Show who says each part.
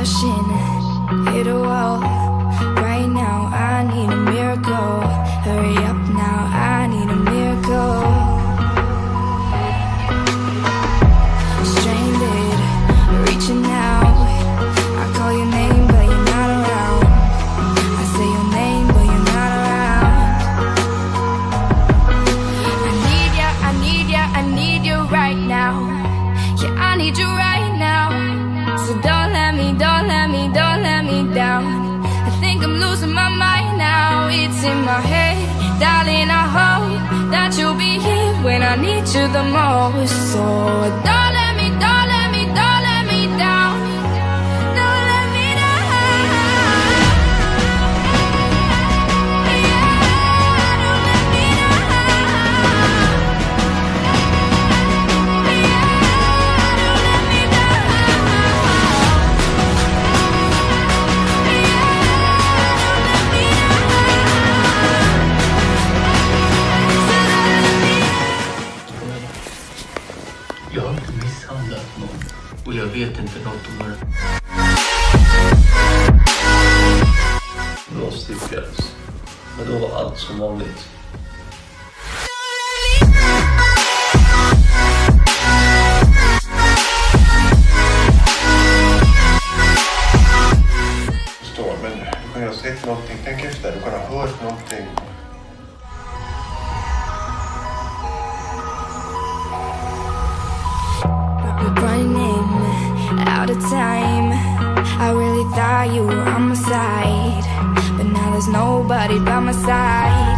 Speaker 1: rushing, hit a wall. Right now I need a miracle. Hurry up now, I need a miracle. Stranded, reaching out. I call your name but you're not around. I say your name but you're not around. I need ya, I need ya, I need you right now. Yeah, I need you right now. So don't let me, don't let me, don't let me down. I think I'm losing my mind now. It's in my head, darling, I hope that you'll be here when I need you the most. So don't let me, don't let me, don't let me down. Don't let me down. Yeah, don't let me down.
Speaker 2: Jag har inte misshandlat någon och jag vet inte något om det. De styckades, men då var allt som vanligt.
Speaker 3: Förstår, men du kan ju ha sett någonting. Tänk efter, du kan ha hört någonting.
Speaker 1: Running out of time. I really thought you were on my side, but now there's nobody by my side.